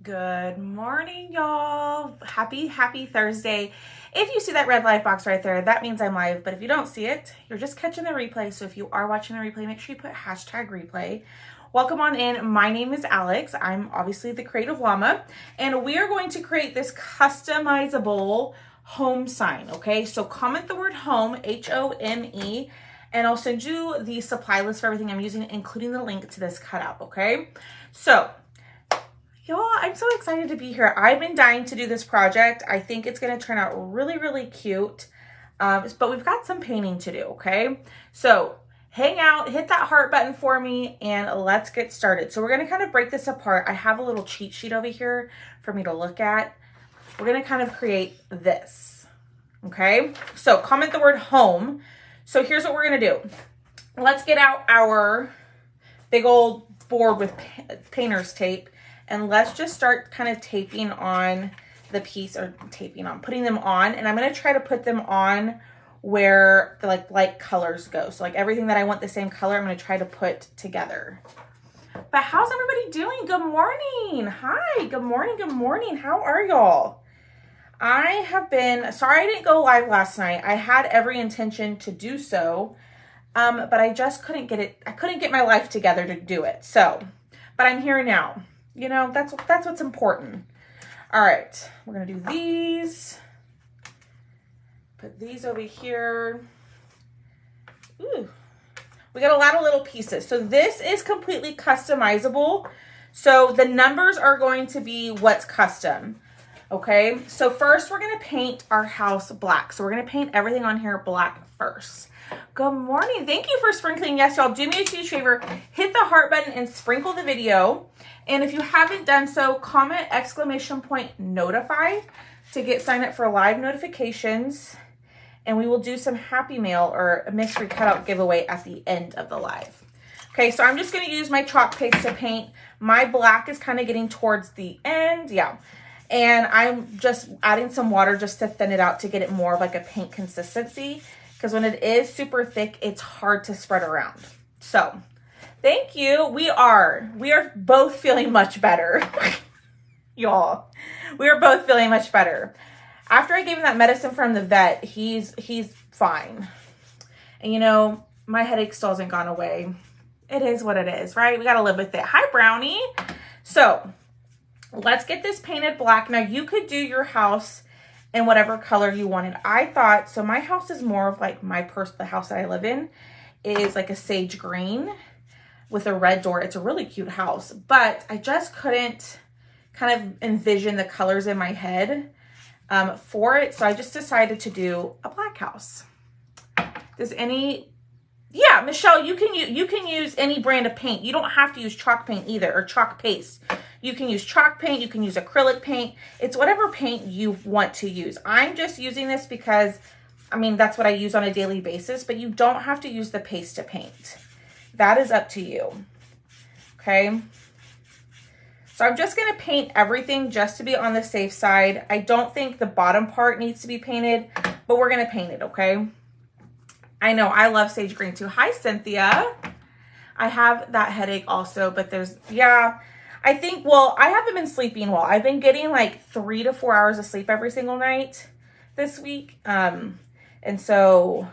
Good morning, y'all. Happy Thursday. If you see that red live box right there, that means I'm live. But if you don't see it, you're just catching the replay. So if you are watching the replay, make sure you put hashtag replay. Welcome on in. My name is Alex. I'm obviously the Creative Llama. And we are going to create this customizable home sign, okay? So comment the word home, H-O-M-E, and I'll send you the supply list for everything I'm using, including the link to this cutout, okay? So y'all, I'm so excited to be here. I've been dying to do this project. I think it's going to turn out really, really cute. But we've got some painting to do, okay? So hang out, hit that heart button for me, and let's get started. So we're going to kind of break this apart. I have a little cheat sheet over here for me to look at. We're going to kind of create this, okay? So comment the word home. So here's what we're going to do. Let's get out our big old board with painter's tape. And let's just start kind of taping on the piece, or putting them on. And I'm going to try to put them on where the light colors go. So like everything that I want the same color, I'm going to try to put together. But how's everybody doing? Good morning. Hi, good morning. Good morning. How are y'all? I have been, sorry I didn't go live last night. I had every intention to do so, but I just couldn't get it. I couldn't get my life together to do it. So, but I'm here now. You know, that's what's important. All right, we're gonna do these. Put these over here. Ooh, we got a lot of little pieces. So this is completely customizable. So the numbers are going to be what's custom. Okay, so first we're gonna paint our house black. So we're gonna paint everything on here black first. Good morning. Thank you for sprinkling. Yes, y'all, do me a huge favor. Hit the heart button and sprinkle the video. And if you haven't done so, comment !notify to get signed up for live notifications. And we will do some happy mail or a mystery cutout giveaway at the end of the live. Okay, so I'm just going to use my chalk paste to paint. My black is kind of getting towards the end. Yeah. And I'm just adding some water just to thin it out to get it more of like a paint consistency. Because when it is super thick, it's hard to spread around. So thank you. We are both feeling much better. Y'all, we are both feeling much better. After I gave him that medicine from the vet, he's fine. And you know, my headache still hasn't gone away. It is what it is, right? We got to live with it. Hi, Brownie. So let's get this painted black. Now you could do your house in whatever color you wanted. I thought, so my house is more of like the house that I live in is like a sage green with a red door. It's a really cute house, but I just couldn't kind of envision the colors in my head for it. So I just decided to do a black house. Yeah, Michelle, you can use any brand of paint. You don't have to use chalk paint either, or chalk paste. You can use chalk paint, you can use acrylic paint. It's whatever paint you want to use. I'm just using this because, I mean, that's what I use on a daily basis, but you don't have to use the paste to paint. That is up to you, okay? So I'm just gonna paint everything just to be on the safe side. I don't think the bottom part needs to be painted, but we're gonna paint it, okay? I know, I love sage green too. Hi, Cynthia. I have that headache also, but I think, well, I haven't been sleeping well. I've been getting like 3 to 4 hours of sleep every single night this week. And so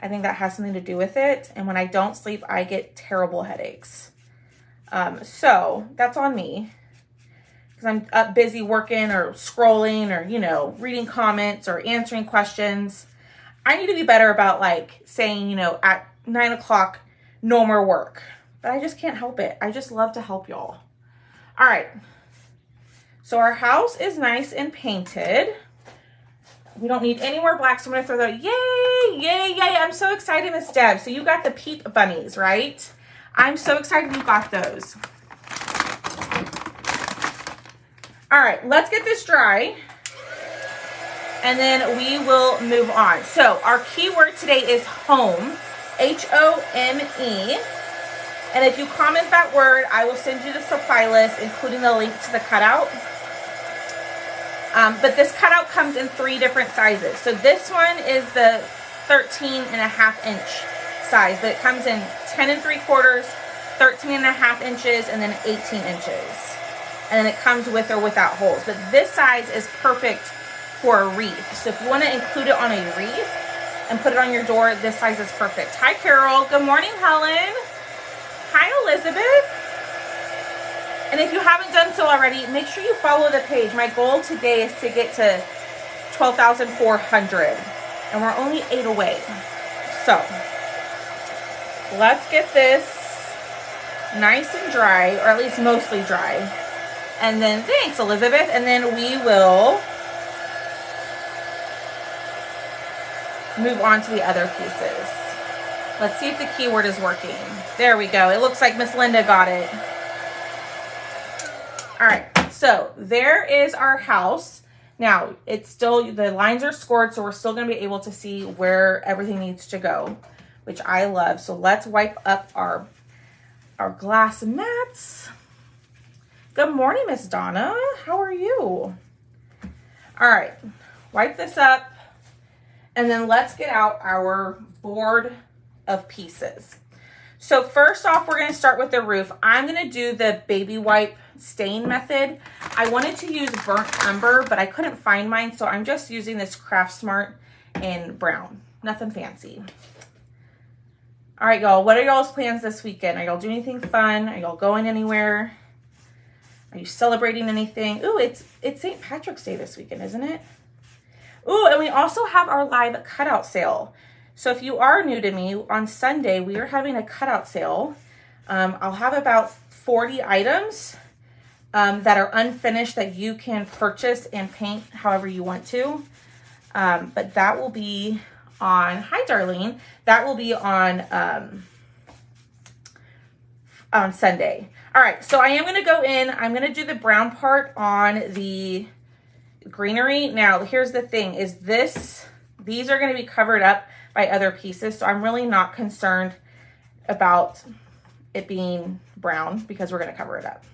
I think that has something to do with it. And when I don't sleep, I get terrible headaches. So that's on me because I'm up busy working or scrolling or, you know, reading comments or answering questions. I need to be better about like saying, you know, at 9 o'clock, no more work, but I just can't help it. I just love to help y'all. All right. So our house is nice and painted. We don't need any more black, so I'm going to throw that. Yay, yay, yay. I'm so excited, Miss Deb. So you got the Peep Bunnies, right? I'm so excited you got those. All right, let's get this dry. And then we will move on. So our keyword today is home, H-O-M-E. And if you comment that word, I will send you the supply list, including the link to the cutout. But this cutout comes in 3 different sizes. So this one is the 13.5-inch size, but it comes in 10 3/4, 13.5 inches, and then 18 inches. And then it comes with or without holes. But this size is perfect for a wreath. So if you want to include it on a wreath and put it on your door, this size is perfect. Hi, Carol. Good morning, Helen. Hi, Elizabeth. And if you haven't done so already, make sure you follow the page. My goal today is to get to 12,400. And we're only 8 away. So let's get this nice and dry, or at least mostly dry. And then, thanks, Elizabeth. And then we will move on to the other pieces. Let's see if the keyword is working. There we go. It looks like Miss Linda got it. All right, so there is our house. Now, it's still, the lines are scored, so we're still going to be able to see where everything needs to go, which I love. So let's wipe up our glass mats. Good morning, Miss Donna. How are you? All right, wipe this up, and then let's get out our board of pieces. So first off, we're going to start with the roof. I'm going to do the baby wipe stain method. I wanted to use burnt umber, but I couldn't find mine, so I'm just using this Craft Smart in brown. Nothing fancy. All right, y'all, what are y'all's plans this weekend? Are y'all doing anything fun? Are y'all going anywhere? Are you celebrating anything? Ooh, it's St. Patrick's Day this weekend, isn't it? Ooh, and we also have our live cutout sale. So if you are new to me, on Sunday, we are having a cutout sale. I'll have about 40 items that are unfinished that you can purchase and paint however you want to. But that will be on, hi Darlene, that will be on Sunday. All right, so I am going to go in. I'm going to do the brown part on the greenery. Now, here's the thing, is these are going to be covered up by other pieces, so I'm really not concerned about it being brown because we're going to cover it up.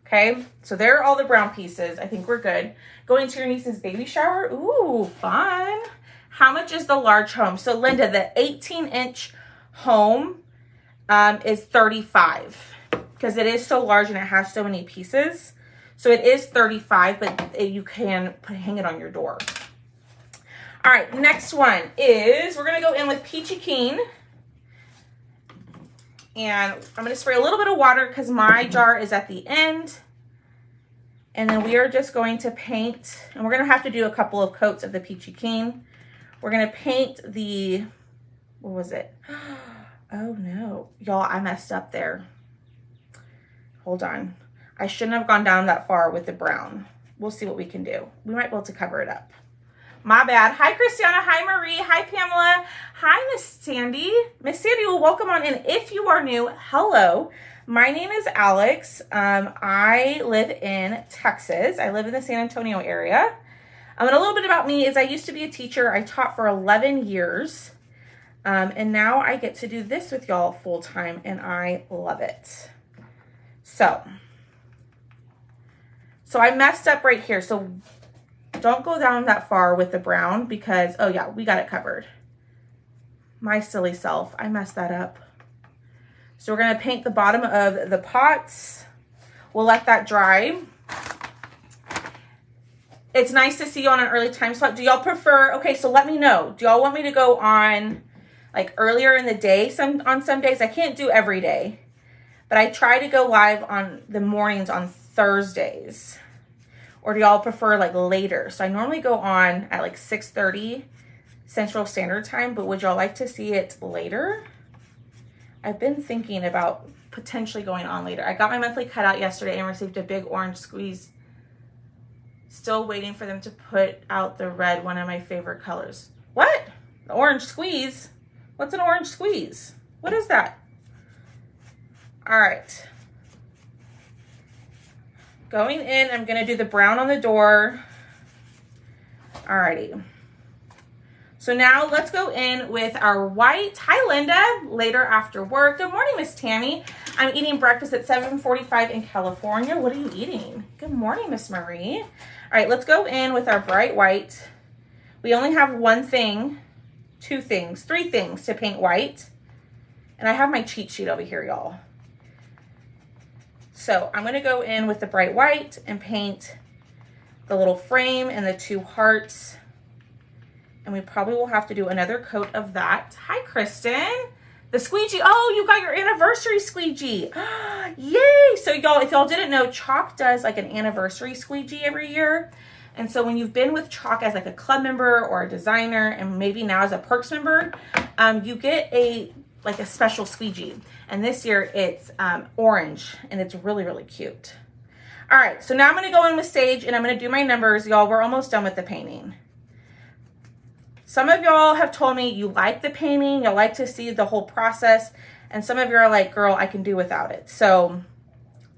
Okay, so there are all the brown pieces. I think we're good. Going to your niece's baby shower. Ooh, fun. How much is the large home? So Linda, the 18-inch home is $35 because it is so large and it has so many pieces. So it is $35, but you can hang it on your door. All right, next one is, we're gonna go in with Peachy Keen. And I'm gonna spray a little bit of water because my jar is at the end. And then we are just going to paint, and we're gonna have to do a couple of coats of the Peachy Keen. We're gonna paint the, what was it? Oh no, y'all, I messed up there. Hold on. I shouldn't have gone down that far with the brown. We'll see what we can do. We might be able to cover it up. My bad. Hi, Christiana. Hi, Marie. Hi, Pamela. Hi, Miss Sandy. Miss Sandy, well, welcome on in. If you are new, hello. My name is Alex. I live in Texas. I live in the San Antonio area. And a little bit about me is I used to be a teacher. I taught for 11 years. And now I get to do this with y'all full time, and I love it. So I messed up right here. So don't go down that far with the brown because, oh yeah, we got it covered. My silly self, I messed that up. So we're gonna paint the bottom of the pots. We'll let that dry. It's nice to see you on an early time slot. Do y'all prefer, okay, so let me know. Do y'all want me to go on like earlier in the day on some days? I can't do every day, but I try to go live on the mornings on Thursdays. Or do y'all prefer like later? So I normally go on at like 6:30 Central Standard Time, but would y'all like to see it later? I've been thinking about potentially going on later. I got my monthly cutout yesterday and received a big orange squeeze. Still waiting for them to put out the red, one of my favorite colors. What? The orange squeeze? What's an orange squeeze? What is that? All right. Going in, I'm gonna do the brown on the door. Alrighty. So now let's go in with our white. Hi, Linda. Later after work. Good morning, Miss Tammy. I'm eating breakfast at 7:45 in California. What are you eating? Good morning, Miss Marie. All right, let's go in with our bright white. We only have one thing, two things, three things to paint white. And I have my cheat sheet over here, y'all. So I'm gonna go in with the bright white and paint the little frame and the 2 hearts. And we probably will have to do another coat of that. Hi, Kristen. The squeegee. Oh, you got your anniversary squeegee. Yay. So y'all, if y'all didn't know, Chalk does like an anniversary squeegee every year. And so when you've been with Chalk as like a club member or a designer, and maybe now as a Perks member, you get a special squeegee. And this year it's orange, and it's really, really cute. All right, so now I'm gonna go in with Sage and I'm gonna do my numbers. Y'all, we're almost done with the painting. Some of y'all have told me you like the painting, you like to see the whole process, and some of you are like, girl, I can do without it. So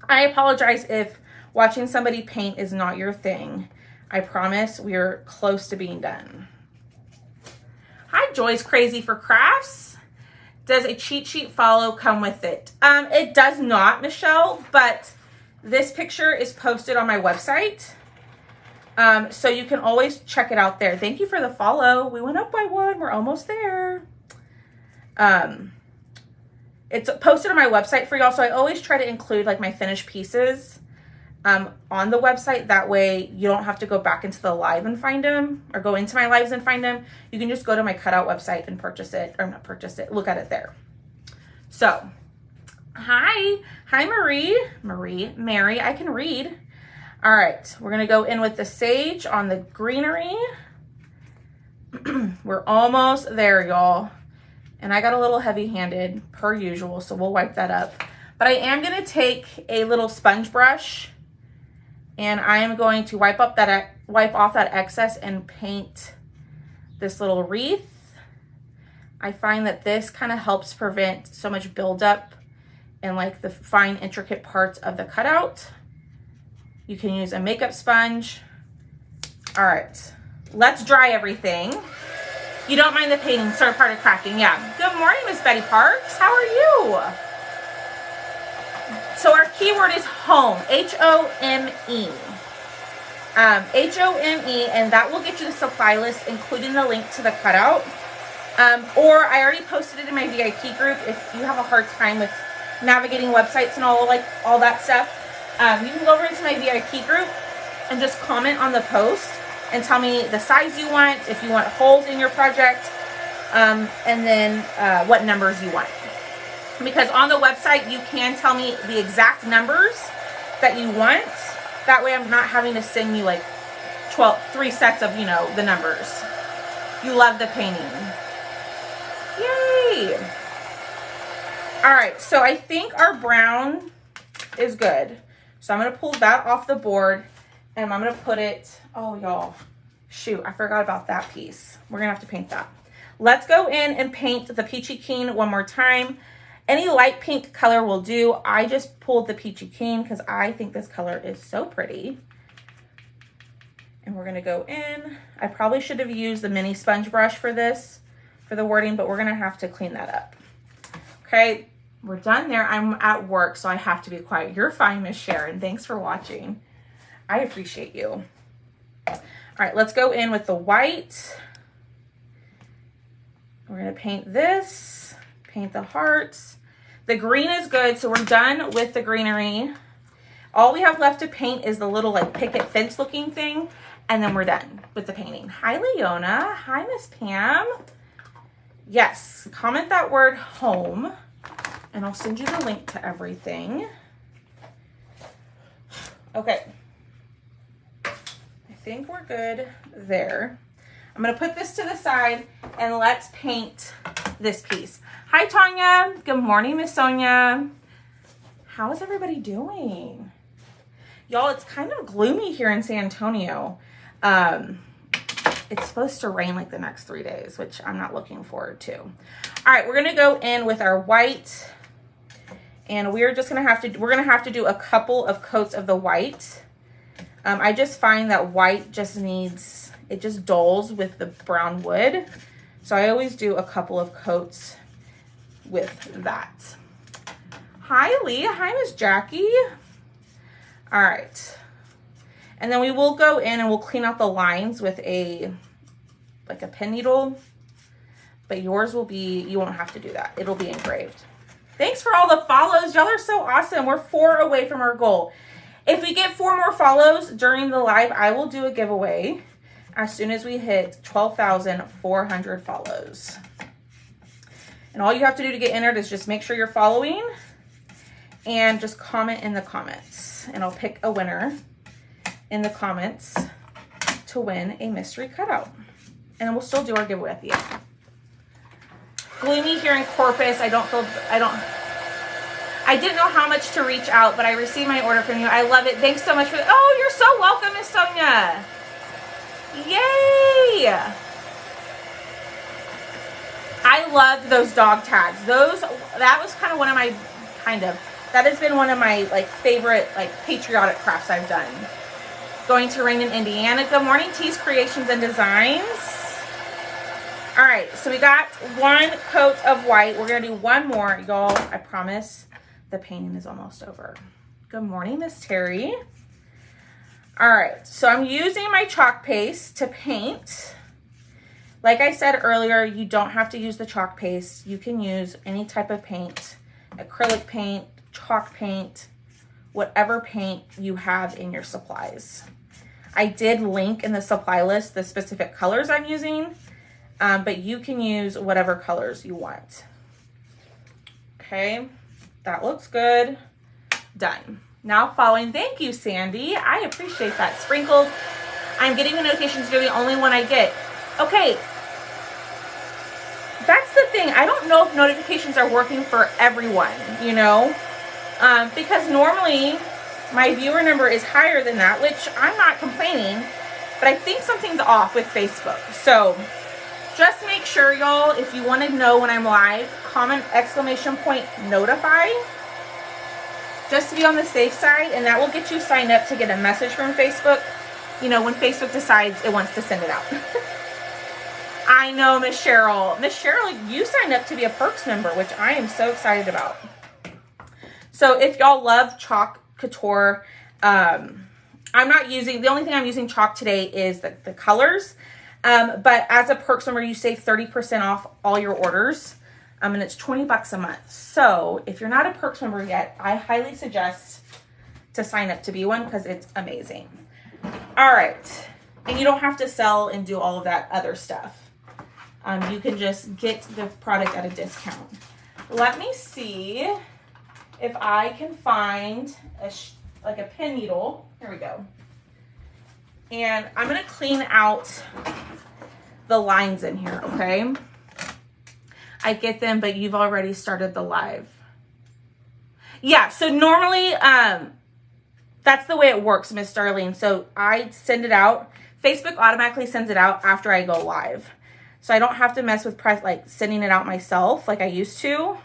I apologize if watching somebody paint is not your thing. I promise we're close to being done. Hi, Joy's Crazy for Crafts. Does a cheat sheet follow come with it? It does not, Michelle, but this picture is posted on my website. So you can always check it out there. Thank you for the follow. We went up by 1. We're almost there. It's posted on my website for y'all. So I always try to include like my finished pieces on the website. That way you don't have to go back into the live and find them, or go into my lives and find them. You can just go to my cutout website and purchase it, or not purchase it, look at it there. So, hi Mary, I can read. All right, we're gonna go in with the sage on the greenery. We're almost there, y'all. And I got a little heavy-handed per usual, so we'll wipe that up. But I am gonna take a little sponge brush and I am going to wipe off that excess and paint this little wreath. I find that this kind of helps prevent so much buildup in like the fine, intricate parts of the cutout. You can use a makeup sponge. All right, let's dry everything. You don't mind the painting, start part of cracking, yeah. Good morning, Miss Betty Parks, how are you? So our keyword is home, H-O-M-E. H-O-M-E, and that will get you the supply list, including the link to the cutout. Or I already posted it in my VIP group. If you have a hard time with navigating websites and all that stuff, you can go over into my VIP group and just comment on the post and tell me the size you want, if you want holes in your project, and then what numbers you want. Because on the website, you can tell me the exact numbers that you want. That way I'm not having to send you like 3 sets of, the numbers. You love the painting. Yay! All right, so I think our brown is good. So I'm gonna pull that off the board and I'm gonna put it, oh y'all, shoot, I forgot about that piece. We're gonna have to paint that. Let's go in and paint the Peachy Keen one more time. Any light pink color will do. I just pulled the Peachy Keen because I think this color is so pretty. And we're gonna go in. I probably should have used the mini sponge brush for this, for the wording, but we're gonna have to clean that up. Okay, we're done there. I'm at work, so I have to be quiet. You're fine, Miss Sharon. Thanks for watching. I appreciate you. All right, let's go in with the white. We're gonna paint this, paint the hearts. The green is good, so we're done with the greenery. All we have left to paint is the little like picket fence looking thing, and then we're done with the painting. Hi, Leona. Hi, Miss Pam. Yes, comment that word home, and I'll send you the link to everything. Okay. I think we're good there. I'm gonna put this to the side and let's paint this piece. Hi, Tanya. Good morning, Miss Sonia. How is everybody doing? Y'all, it's kind of gloomy here in San Antonio. It's supposed to rain like the next 3 days, which I'm not looking forward to. All right, we're gonna go in with our white, and we're just gonna have to do a couple of coats of the white. I just find that white just needs, it just dulls with the brown wood. So I always do a couple of coats with that. Hi, Lee. Hi, Miss Jackie. All right. And then we will go in and we'll clean out the lines with like a pen needle, but yours will be, you won't have to do that. It'll be engraved. Thanks for all the follows. Y'all are so awesome. We're 4 away from our goal. If we get 4 more follows during the live, I will do a giveaway as soon as we hit 12,400 follows. And all you have to do to get entered is just make sure you're following and just comment in the comments. And I'll pick a winner in the comments to win a mystery cutout. And we'll still do our giveaway at the end. Gloomy here in Corpus. I didn't know how much to reach out, but I received my order from you. I love it. Thanks so much for oh, you're so welcome, Miss Sonia. Yay! I loved those dog tags. That was kind of one of my that has been one of my like favorite like patriotic crafts I've done. Going to Raymond, Indiana. Good morning, Tees Creations and Designs. All right, so we got 1 coat of white. We're gonna do 1 more, y'all. I promise the painting is almost over. Good morning, Miss Terry. All right, so I'm using my chalk paste to paint. Like I said earlier, you don't have to use the chalk paste. You can use any type of paint, acrylic paint, chalk paint, whatever paint you have in your supplies. I did link in the supply list the specific colors I'm using, but you can use whatever colors you want. Okay, that looks good. Done. Now following, thank you, Sandy. I appreciate that. Sprinkled. I'm getting the notifications. You're the only one I get. Okay. That's the thing. I don't know if notifications are working for everyone, you know, because normally my viewer number is higher than that, which I'm not complaining, but I think something's off with Facebook. So just make sure, y'all, if you want to know when I'm live, comment !notify, just to be on the safe side, and that will get you signed up to get a message from Facebook, you know, when Facebook decides it wants to send it out. I know, Miss Cheryl. Miss Cheryl, you signed up to be a Perks member, which I am so excited about. So if y'all love Chalk Couture, I'm not using, the only thing I'm using chalk today is the colors. But as a Perks member, you save 30% off all your orders. And it's $20 a month. So if you're not a Perks member yet, I highly suggest to sign up to be one because it's amazing. All right. And you don't have to sell and do all of that other stuff. You can just get the product at a discount. Let me see if I can find like a pin needle. Here we go. And I'm going to clean out the lines in here, okay? I get them, but you've already started the live. Yeah, so normally that's the way it works, Miss Darlene. So I send it out. Facebook automatically sends it out after I go live. So I don't have to mess with like sending it out myself like I used to.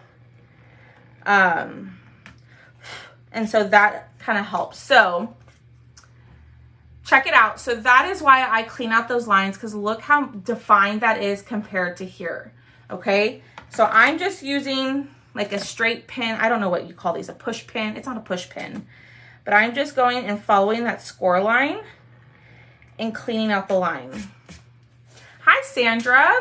And so that kind of helps. So check it out. So that is why I clean out those lines, because look how defined that is compared to here. Okay. So I'm just using like a straight pin. I don't know what you call these, a push pin. It's not a push pin, but I'm just going and following that score line and cleaning out the line. Hi, Sandra.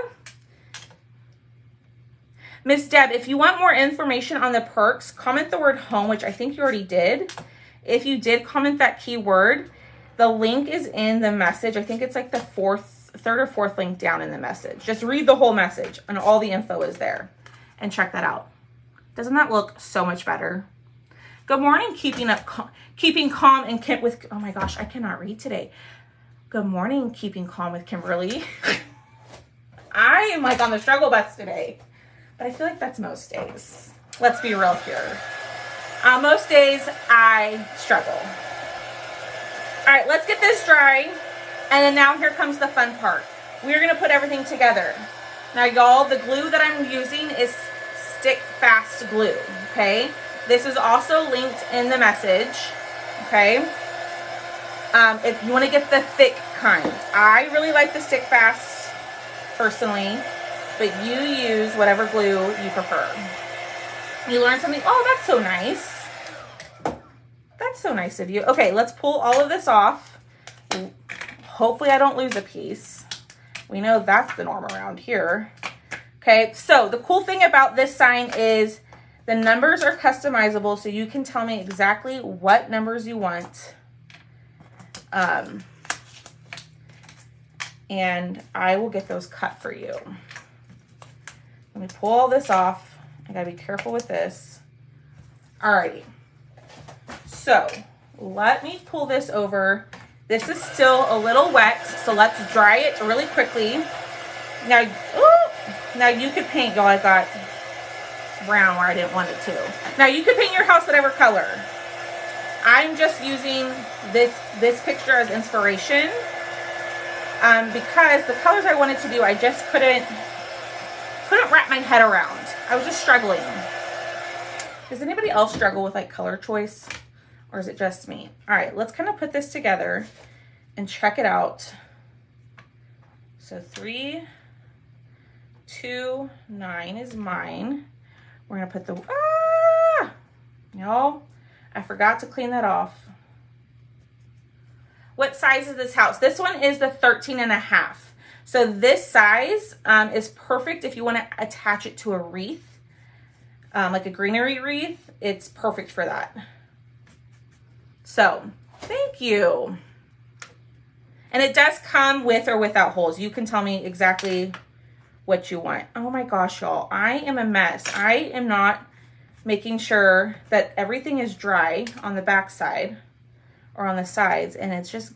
Miss Deb, if you want more information on the Perks, comment the word home, which I think you already did. If you did comment that keyword, the link is in the message. I think it's like the third or fourth link down in the message. Just read the whole message and all the info is there and check that out. Doesn't that look so much better? Good morning, keeping calm and with, oh my gosh, I cannot read today. Good morning, keeping calm with Kimberly. I am like on the struggle bus today, but I feel like that's most days. Let's be real here. Most days I struggle. All right, let's get this dry. And then now here comes the fun part. We're gonna put everything together. Now y'all, the glue that I'm using is Stick Fast glue, okay? This is also linked in the message, okay? If you wanna get the thick kind. I really like the Stick Fast personally, but you use whatever glue you prefer. You learn something, oh, that's so nice. That's so nice of you. Okay, let's pull all of this off. Hopefully I don't lose a piece. We know that's the norm around here. Okay, so the cool thing about this sign is The numbers are customizable, so you can tell me exactly what numbers you want. And I will get those cut for you. Let me pull all this off. I gotta be careful with this. Alrighty. So let me pull this over. This is still a little wet, so let's dry it really quickly. Now, now you could paint, y'all. I got brown where I didn't want it to. Now you could paint your house whatever color. I'm just using this picture as inspiration because the colors I wanted to do, I just couldn't wrap my head around. I was just struggling. Does anybody else struggle with like color choice, or is it just me? All right, let's kind of put this together and check it out. So 3, 2, 9 is mine. We're gonna put the, y'all, I forgot to clean that off. What size is this house? This one is the 13.5. So this size is perfect if you want to attach it to a wreath, like a greenery wreath. It's perfect for that. So thank you. And it does come with or without holes. You can tell me exactly what you want. Oh my gosh, y'all, I am a mess. I am not making sure that everything is dry on the back side or on the sides, and it's just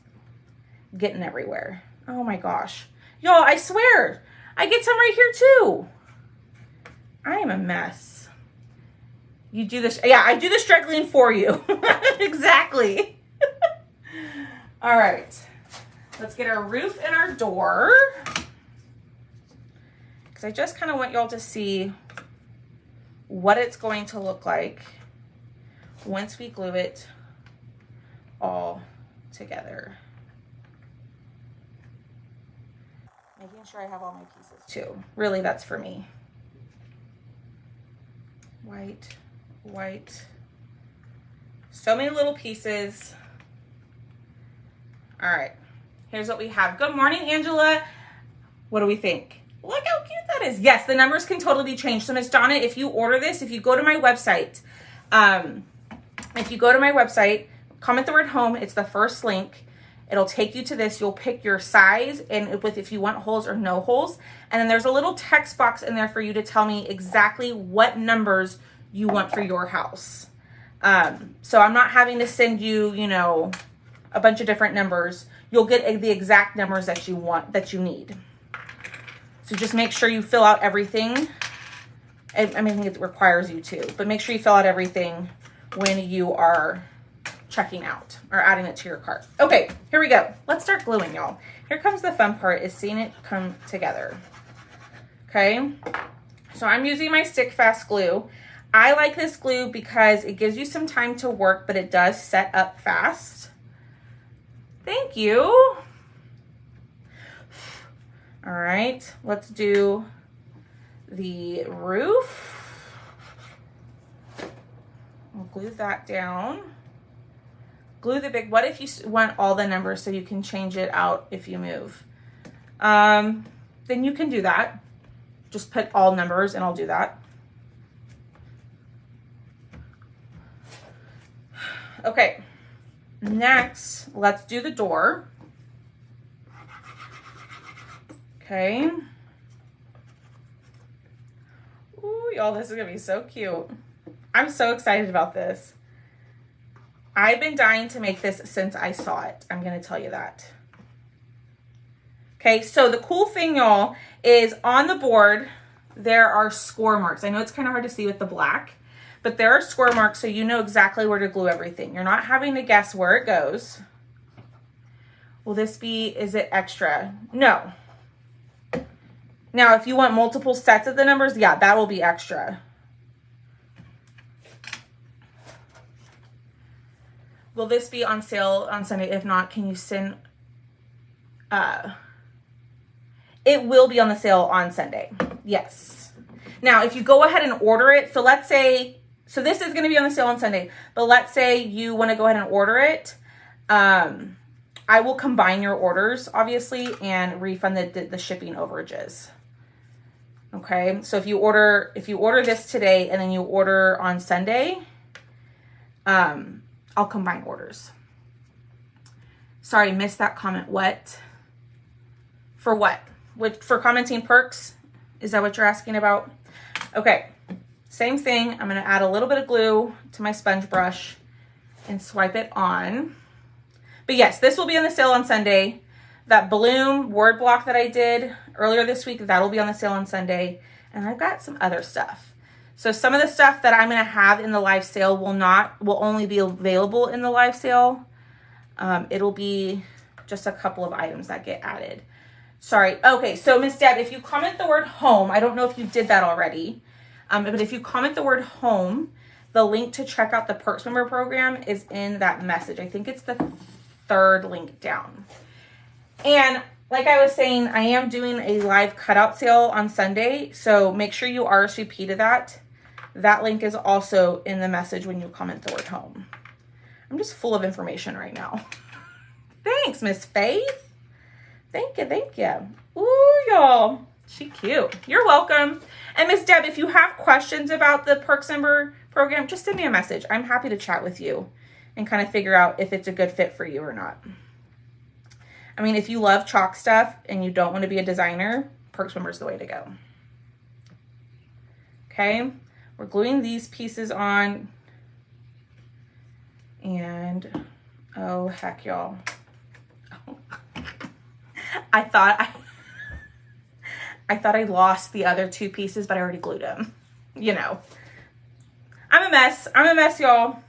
getting everywhere. Oh my gosh. Y'all, I swear, I get some right here too. I am a mess. You do this, yeah, I do the struggling for you. Exactly. All right, let's get our roof and our door. Because I just kind of want y'all to see what it's going to look like once we glue it all together. Making sure I have all my pieces too. Really, that's for me. White, white. So many little pieces. All right, here's what we have. Good morning, Angela. What do we think? Look how cute that is. Yes, the numbers can totally be changed. So Miss Donna, if you order this, if you go to my website, comment the word home. It's the first link. It'll take you to this. You'll pick your size and with if you want holes or no holes. And then there's a little text box in there for you to tell me exactly what numbers you want for your house. So I'm not having to send you, you know, a bunch of different numbers. You'll get the exact numbers that you want, that you need. So just make sure you fill out everything. I mean, I think it requires you to, but make sure you fill out everything when you are checking out or adding it to your cart. Okay, here we go. Let's start gluing, y'all. Here comes the fun part, is seeing it come together. Okay, so I'm using my Stick Fast glue. I like this glue because it gives you some time to work, but it does set up fast. Thank you. All right, let's do the roof. We'll glue that down. Glue the big, what if you want all the numbers so you can change it out if you move? Then you can do that. Just put all numbers and I'll do that. Okay, next, let's do the door. Okay. Ooh, y'all, this is gonna be so cute. I'm so excited about this. I've been dying to make this since I saw it. I'm gonna tell you that. Okay, so the cool thing, y'all, is on the board, there are score marks. I know it's kind of hard to see with the black, but there are score marks so you know exactly where to glue everything. You're not having to guess where it goes. Will this be, is it extra? No. Now, if you want multiple sets of the numbers, yeah, that will be extra. Will this be on sale on Sunday? If not, can you send, it will be on the sale on Sunday. Yes. Now, if you go ahead and order it, so let's say, so this is going to be on the sale on Sunday, but let's say you want to go ahead and order it. I will combine your orders, obviously, and refund the shipping overages. Okay, so if you order this today and then you order on Sunday, I'll combine orders. Sorry, missed that comment. What? For what? For commenting perks? Is that what you're asking about? Okay, same thing. I'm going to add a little bit of glue to my sponge brush and swipe it on. But yes, this will be on the sale on Sunday. That Bloom word block that I did earlier this week, that'll be on the sale on Sunday. And I've got some other stuff. So some of the stuff that I'm going to have in the live sale will only be available in the live sale. It'll be just a couple of items that get added. Sorry. Okay, so Miss Deb, if you comment the word home, I don't know if you did that already, but if you comment the word home, the link to check out the Perks Member Program is in that message. I think it's the third link down. And like I was saying, I am doing a live cutout sale on Sunday, so make sure you RSVP to that. That link is also in the message when you comment the word home. I'm just full of information right now. Thanks, Miss Faith. Thank you, thank you. Ooh, y'all. She cute. You're welcome. And Miss Deb, if you have questions about the Perks Member Program, just send me a message. I'm happy to chat with you and kind of figure out if it's a good fit for you or not. I mean, if you love chalk stuff and you don't want to be a designer, Perks Member is the way to go. Okay, we're gluing these pieces on. And, oh, heck, y'all. I thought I lost the other two pieces, but I already glued them. You know. I'm a mess. I'm a mess, y'all.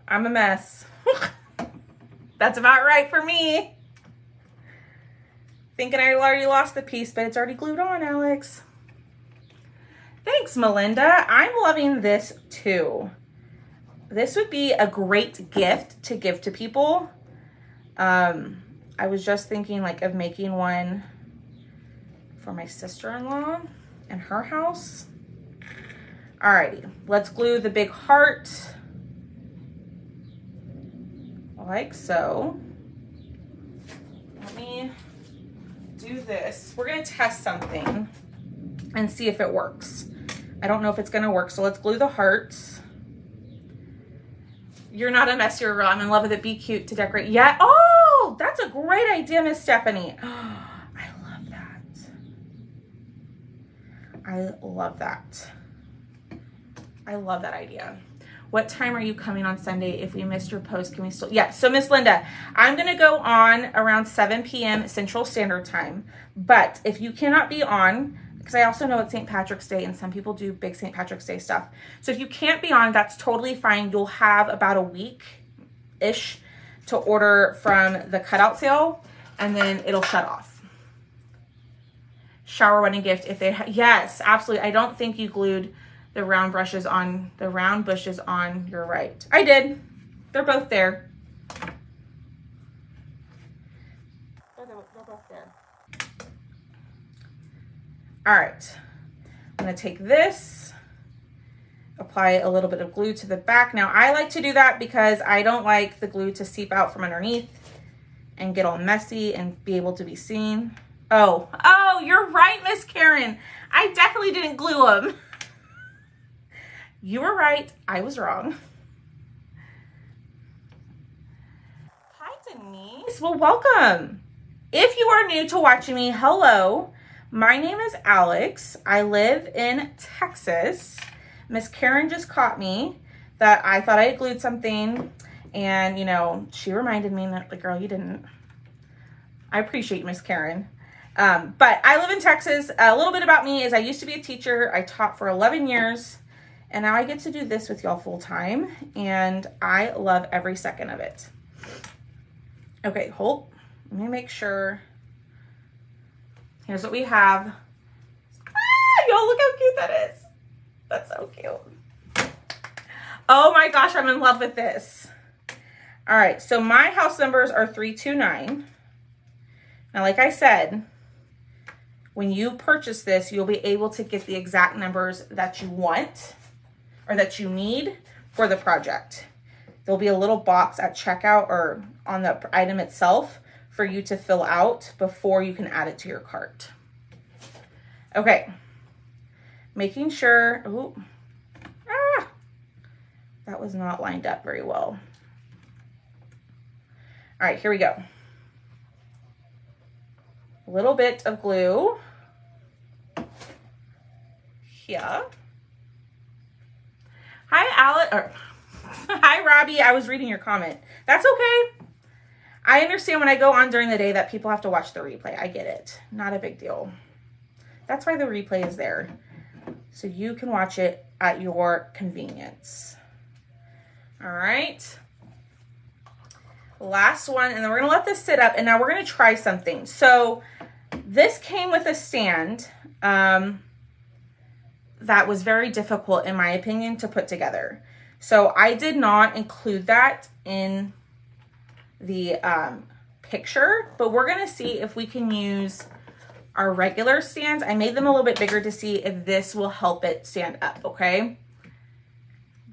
I'm a mess. That's about right for me. Thinking I already lost the piece, but it's already glued on, Alex. Thanks, Melinda. I'm loving this too. This would be a great gift to give to people. I was just thinking like of making one for my sister-in-law and her house. Alrighty, let's glue the big heart like so. Let me do this. We're gonna test something and see if it works. I don't know if it's gonna work, so let's glue the hearts. You're not a mess, you're real. I'm in love with it. Be cute to decorate. Yeah. Oh, that's a great idea, Miss Stephanie. I love that. I love that. I love that idea. What time are you coming on Sunday? If we missed your post, can we still? Yeah, so Miss Linda, I'm going to go on around 7 p.m. Central Standard Time. But if you cannot be on, because I also know it's St. Patrick's Day and some people do big St. Patrick's Day stuff. So if you can't be on, that's totally fine. You'll have about a week-ish to order from the cutout sale, and then it'll shut off. Shower wedding gift if they yes, absolutely. I don't think you glued the round bushes on, you're right. I did. They're both there. They're both there. All right, I'm gonna take this, apply a little bit of glue to the back. Now I like to do that because I don't like the glue to seep out from underneath and get all messy and be able to be seen. Oh, you're right, Miss Karen. I definitely didn't glue them. You were right, I was wrong. Hi, Denise. Well, welcome. If you are new to watching me, hello. My name is Alex. I live in Texas. Miss Karen just caught me that I thought I had glued something, and, you know, she reminded me that, like, girl, you didn't. I appreciate you, Miss Karen. But I live in Texas. A little bit about me is I used to be a teacher. I taught for 11 years. And now I get to do this with y'all full time, and I love every second of it. Okay, hold. Let me make sure. Here's what we have. Y'all look how cute that is. That's so cute. Oh my gosh, I'm in love with this. All right, so my house numbers are 329. Now, like I said, when you purchase this, you'll be able to get the exact numbers that you want or that you need for the project. There'll be a little box at checkout or on the item itself for you to fill out before you can add it to your cart. Okay. Making sure, ooh, that was not lined up very well. All right, here we go. A little bit of glue here. Hi, Alex. Hi, Robbie. I was reading your comment. That's okay. I understand when I go on during the day that people have to watch the replay. I get it. Not a big deal. That's why the replay is there. So you can watch it at your convenience. All right. Last one, and then we're going to let this sit up, and now we're going to try something. So this came with a stand that was very difficult, in my opinion, to put together. So I did not include that in the picture, but we're going to see if we can use our regular stands. I made them a little bit bigger to see if this will help it stand up, okay?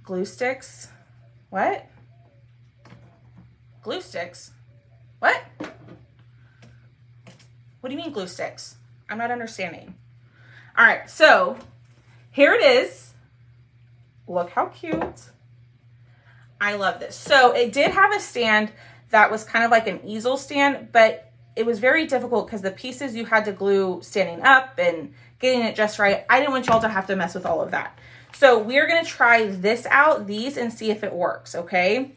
Glue sticks. What? Glue sticks? What? What do you mean glue sticks? I'm not understanding. All right, so here it is. Look how cute. I love this. So it did have a stand that was kind of like an easel stand, but it was very difficult because the pieces you had to glue standing up and getting it just right. I didn't want y'all to have to mess with all of that. So we're going to try this out, and see if it works, okay?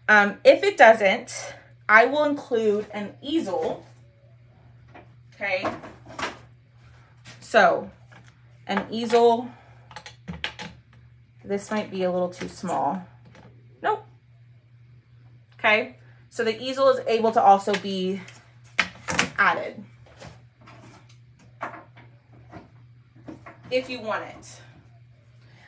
If it doesn't, I will include an easel, okay? So an easel, this might be a little too small. Nope. Okay, so the easel is able to also be added if you want it.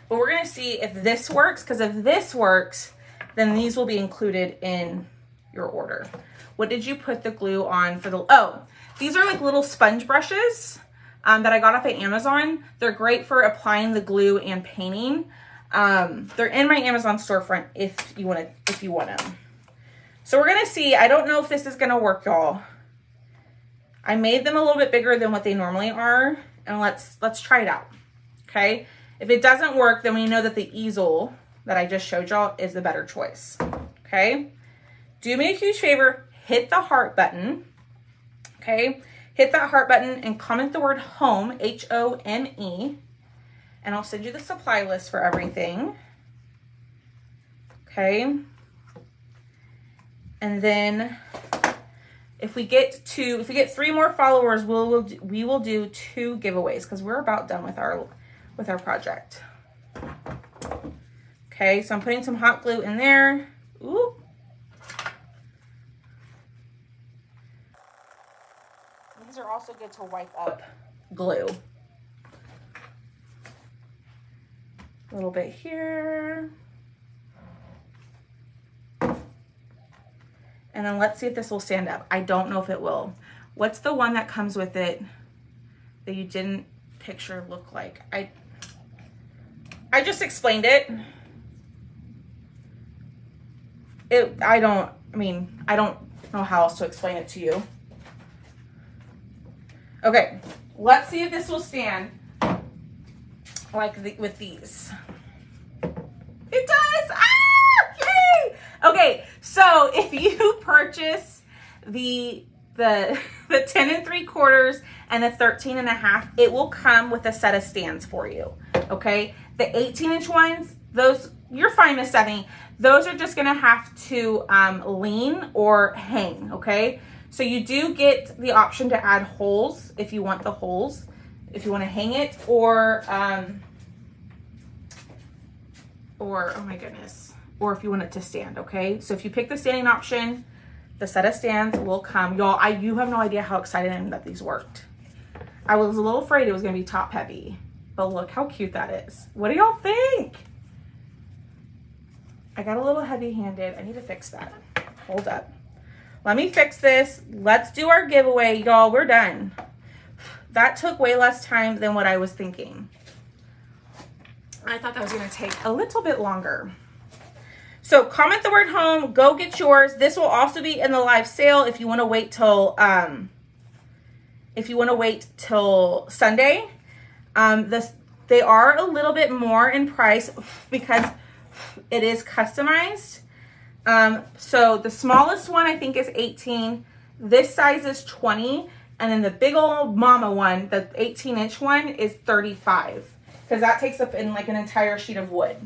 But we're gonna see if this works, because if this works, then these will be included in your order. What did you put the glue on for the, oh, these are like little sponge brushes that I got off of Amazon. They're great for applying the glue and painting. They're in my Amazon storefront if you want them. So we're gonna see. I don't know if this is gonna work, y'all. I made them a little bit bigger than what they normally are, and let's try it out. Okay. If it doesn't work, then we know that the easel that I just showed y'all is the better choice. Okay. Do me a huge favor, hit the heart button. Okay. Hit that heart button and comment the word home, HOME, and I'll send you the supply list for everything. Okay. And then if we get 3 more followers, we will do 2 giveaways, because we're about done with our project. Okay, so I'm putting some hot glue in there. Ooh. These are also good to wipe up glue. A little bit here. And then let's see if this will stand up. I don't know if it will. What's the one that comes with it that you didn't picture look like? I just explained it. I don't know how else to explain it to you. Okay, let's see if this will stand with these. It does! Ah! Yay! Okay, so if you purchase the 10 3/4 and the 13 1/2, it will come with a set of stands for you. Okay, the 18-inch ones, those you're fine, Miss Stephanie. Those are just gonna have to lean or hang. Okay, so you do get the option to add holes if you want the holes, if you want to hang it, or oh my goodness, or if you want it to stand. Okay, so if you pick the standing option, the set of stands will come. Y'all, you have no idea how excited I am that these worked. I was a little afraid it was gonna be top heavy, but look how cute that is. What do y'all think? I got a little heavy handed. I need to fix that. Hold up. Let me fix this. Let's do our giveaway, y'all. We're done. That took way less time than what I was thinking. I thought that was gonna take a little bit longer. So comment the word home, go get yours. This will also be in the live sale if you want to wait till Sunday. They are a little bit more in price because it is customized. So the smallest one I think is 18. This size is 20. And then the big old mama one, the 18-inch one, is 35. Because that takes up in like an entire sheet of wood.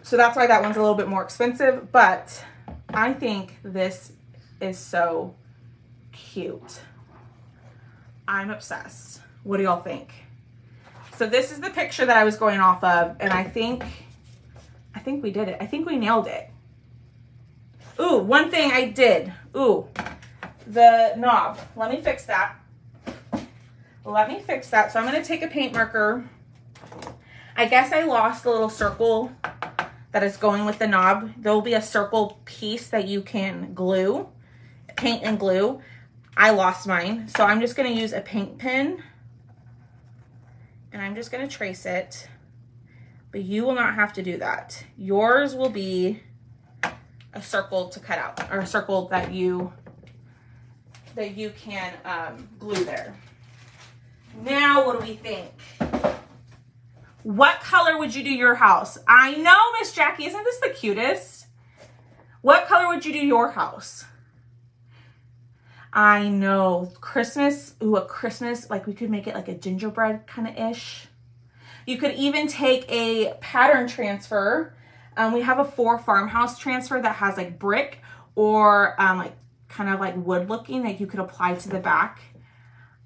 So that's why that one's a little bit more expensive. But I think this is so cute. I'm obsessed. What do y'all think? So this is the picture that I was going off of, and I think we did it. I think we nailed it. Ooh, one thing I did. Ooh, the knob. Let me fix that. Let me fix that. So I'm going to take a paint marker. I guess I lost the little circle that is going with the knob. There will be a circle piece that you can glue, paint and glue. I lost mine, so I'm just going to use a paint pen, and I'm just going to trace it. But you will not have to do that. Yours will be a circle to cut out, or a circle that you can glue there. Now, what do we think? What color would you do your house? I know, Miss Jackie, isn't this the cutest? What color would you do your house? I know, Christmas, ooh, a Christmas, like we could make it like a gingerbread kind of ish. You could even take a pattern transfer. We have a 4 farmhouse transfer that has like brick or like kind of like wood looking that you could apply to the back.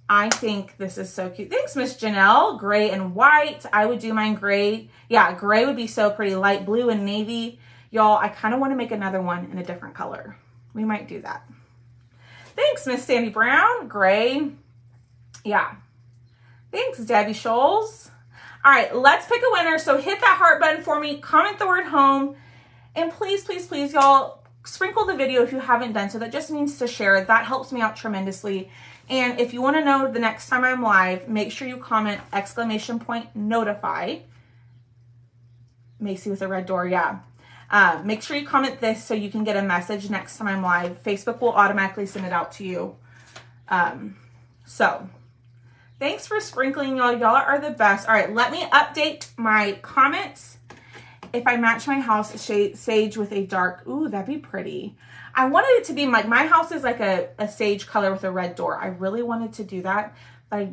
I think this is so cute. Thanks, Miss Janelle. Gray and white. I would do mine gray. Yeah, gray would be so pretty. Light blue and navy. Y'all, I kind of want to make another one in a different color. We might do that. Thanks, Miss Sandy Brown. Gray. Yeah. Thanks, Debbie Scholes. All right, let's pick a winner. So hit that heart button for me. Comment the word home. And please, please, please, y'all, sprinkle the video if you haven't done so. That just means to share it. That helps me out tremendously. And if you want to know the next time I'm live, make sure you comment !notify. Macy with a red door, yeah. Make sure you comment this so you can get a message next time I'm live. Facebook will automatically send it out to you. So thanks for sprinkling, y'all. Y'all are the best. All right, let me update my comments. If I match my house sage with a dark, ooh, that'd be pretty. I wanted it to be like, my house is like a sage color with a red door. I really wanted to do that, but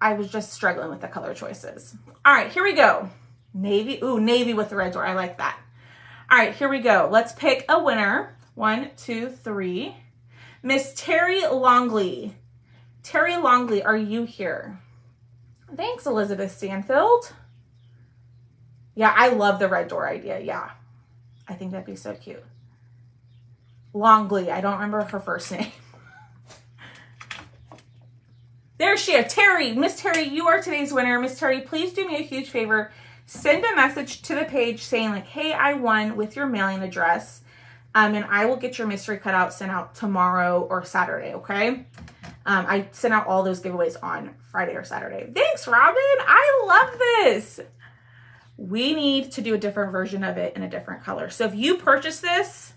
I was just struggling with the color choices. All right, here we go. Navy, ooh, navy with the red door. I like that. All right, here we go. Let's pick a winner. 1, 2, 3. Miss Terry Longley. Terry Longley, are you here? Thanks, Elizabeth Stanfield. Yeah, I love the red door idea. Yeah, I think that'd be so cute. Longley, I don't remember her first name. There she is, Terry. Miss Terry, you are today's winner. Miss Terry, please do me a huge favor. Send a message to the page saying like, hey, I won, with your mailing address. And I will get your mystery cutout sent out tomorrow or Saturday, okay? I sent out all those giveaways on Friday or Saturday. Thanks, Robin. I love this. We need to do a different version of it in a different color. So if you purchase this,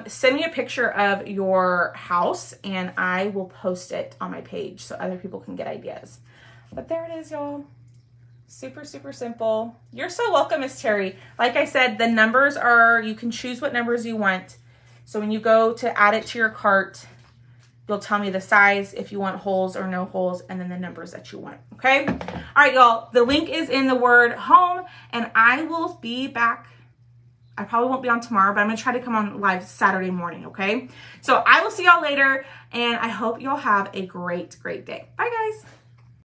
send me a picture of your house and I will post it on my page so other people can get ideas. But there it is, y'all. Super, super simple. You're so welcome, Miss Terry. Like I said, the numbers are, you can choose what numbers you want. So when you go to add it to your cart, you'll tell me the size, if you want holes or no holes, and then the numbers that you want, okay? All right, y'all, the link is in the word home, and I will be back. I probably won't be on tomorrow, but I'm gonna try to come on live Saturday morning, okay? So I will see y'all later, and I hope y'all have a great, great day. Bye, guys.